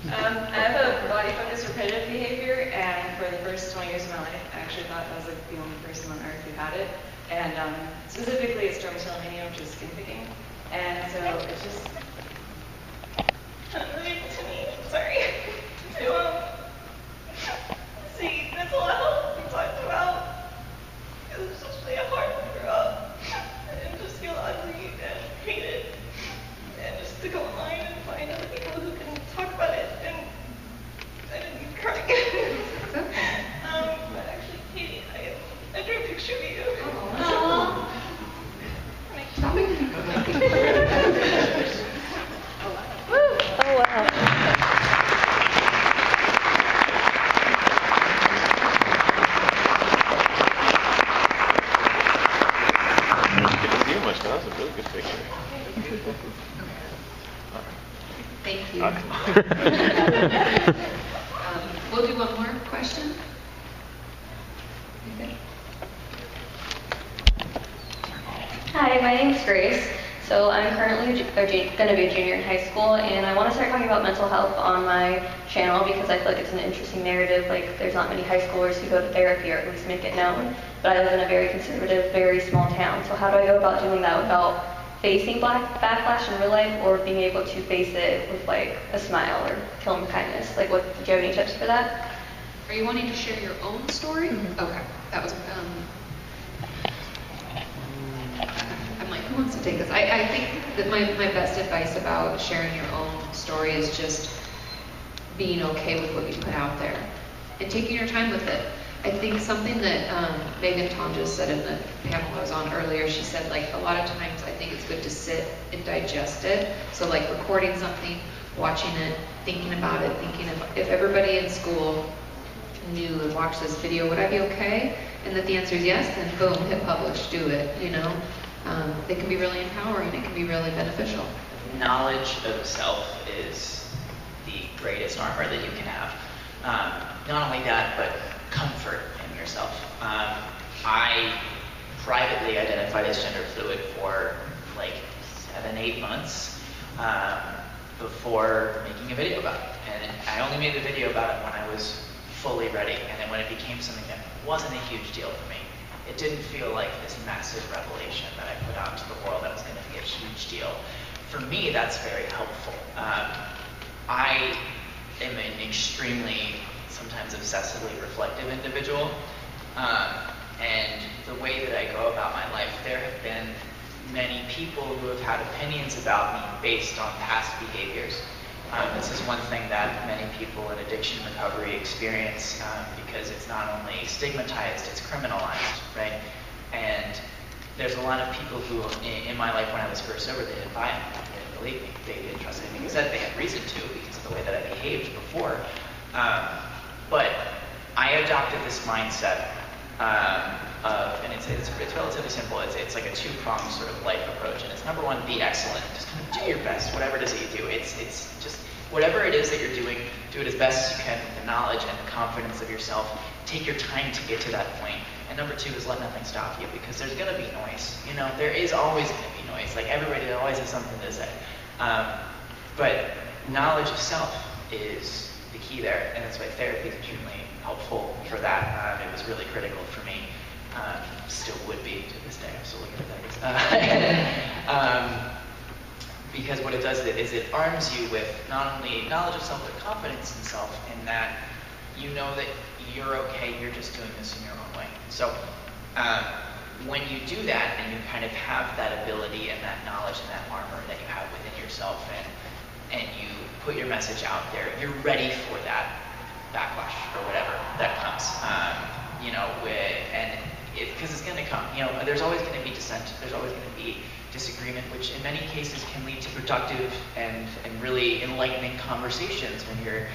I have a body focused repetitive behavior, and for the first 20 years of my life, I actually thought I was like the only person on earth who had it. And specifically, it's dermatillomania, which is skin picking. And so it's just unrelated to me. Sorry. To see mental health we talked about. It's just really hard to grow up and just feel ugly and hate it, and just to go online and find other people who can talk about it. And I didn't even cry. But actually, Katie, I drew a picture of you. Aww. Oh wow. That was a really good picture. Thank you. We'll do one more question. Okay. Hi, my name's Grace. So I'm currently going to be a junior in high school, and I want to start talking about mental health on my channel because I feel like it's an interesting narrative. Like, there's not many high schoolers who go to therapy or at least make it known. But I live in a very conservative, very small town. So how do I go about doing that without facing backlash in real life or being able to face it with like a smile or kill 'em with kindness? Like, what, do you have any tips for that? Are you wanting to share your own story? Mm-hmm. Okay, that was. I'm like, who wants to take this? I think that my best advice about sharing your own story is just being okay with what you put out there and taking your time with it. I think something that Megan Tonjes said in the panel I was on earlier, she said, like, a lot of times I think it's good to sit and digest it. So like recording something, watching it, thinking about it, thinking if everybody in school knew and watched this video, would I be okay? And that the answer is yes, then boom, hit publish, do it, you know? It can be really empowering, it can be really beneficial. Knowledge of self is the greatest armor that you can have. Not only that, but comfort in yourself. I privately identified as gender fluid for like 7-8 months before making a video about it. And I only made the video about it when I was fully ready. And then when it became something that wasn't a huge deal for me, it didn't feel like this massive revelation that I put out to the world that was going to be a huge deal. For me, that's very helpful. I am an extremely, sometimes obsessively reflective individual. And the way that I go about my life, there have been many people who have had opinions about me based on past behaviors. This is one thing that many people in addiction recovery experience because it's not only stigmatized, it's criminalized, right? And there's a lot of people who, in my life when I was first sober, they didn't buy it. They didn't believe me. They didn't trust anything I said. They had reason to because of the way that I behaved before. But I adopted this mindset and it's relatively simple. It's like a two-pronged sort of life approach. And it's number one, be excellent. Just kind of do your best, whatever it is that you do. It's just whatever it is that you're doing, do it as best as you can with the knowledge and the confidence of yourself. Take your time to get to that point. And number two is let nothing stop you because there's going to be noise. You know, there is always going to be noise. Like everybody always has something to say. But knowledge of self is the key there, and that's why therapy is extremely helpful for that. It was really critical for me. Still would be to this day. I'm still looking at that. Because what it does is it arms you with not only knowledge of self, but confidence in self, in that you know that you're okay, you're just doing this in your own way. So when you do that and you kind of have that ability and that knowledge and that armor that you have within yourself, and you put your message out there, you're ready for that backlash or whatever that comes. Because it's going to come. There's always going to be dissent. There's always going to be disagreement, which in many cases can lead to productive and really enlightening conversations when you're,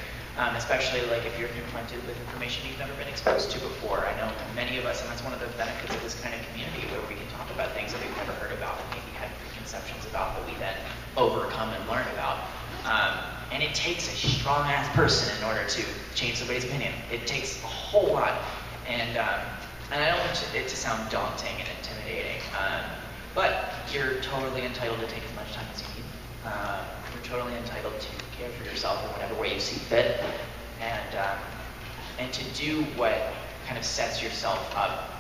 especially like if you're confronted with information you've never been exposed to before. I know many of us, and that's one of the benefits of this kind of community, where we can talk about things that we've never heard about and maybe had preconceptions about that we then overcome and learn about. And it takes a strong-ass person in order to change somebody's opinion. It takes a whole lot. And I don't want it to sound daunting and intimidating, but you're totally entitled to take as much time as you need. You're totally entitled to care for yourself in whatever way you see fit, and to do what kind of sets yourself up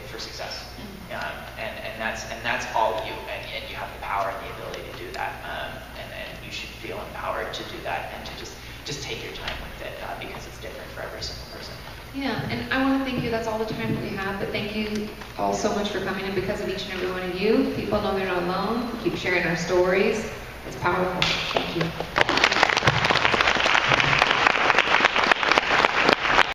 for success. And that's all you, and you have the power and the ability to do that. And you should feel empowered to do that and to just take your time with it, because it's different for every single person. Yeah, and I want to thank you. That's all the time that we have, but thank you all so much for coming in. Because of each and every one of you, people know they're not alone. Keep sharing our stories. It's powerful. Thank you.